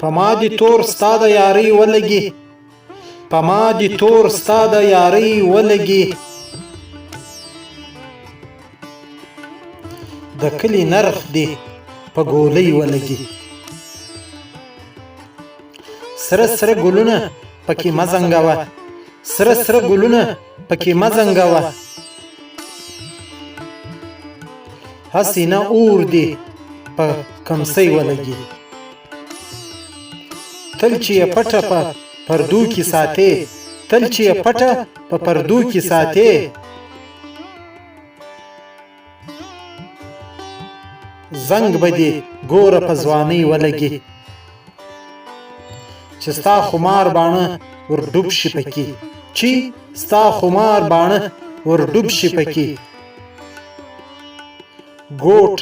په ما دي تور ستا د یارۍ ولګي په ما دي تور ستا د یارۍ ولګي د کلي نرخ دي په ګولۍ ولګي سره سره ګلونه پکې مه زنګوه سره سره ګلونه پکې مه زنګوه هسې نه اور دي په کمسۍ ولګي تل چې یې پټه په پردو کې ساتې تل چې یې پټه په پردو کې ساتې زنګ به دې ګوره په ځوانۍ ولګي چې ستا خمار باڼه ور ډوب شي پکې چې ستا خمار باڼه ور ډوب شي پکې ګوټ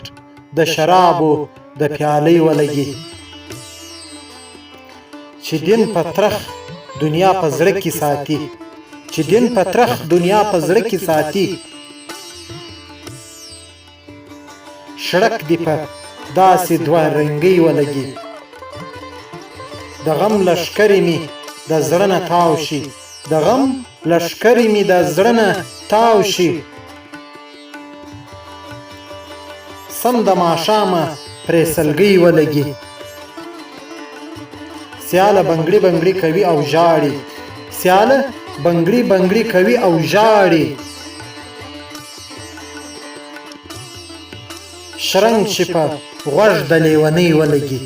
د شرابو د پیالۍ ولګي چې دین پترخ دنیا په زړه کې ساتي چې دین پترخ دنیا په زړه کې ساتي شړک دی په داسې دوه رنګۍ ولګي د غم لښکرې مې د زړه نه تاو شي د غم لښکرې مې د زړه نه تاو شي سم د ماښامه پرې سلګۍ ولګي سیاله بنګړي بنګړي کوي او ژاړي سیاله بنګړي بنګړي کوي او ژاړي شرنګ چې په غوږ د لیونۍ ولګي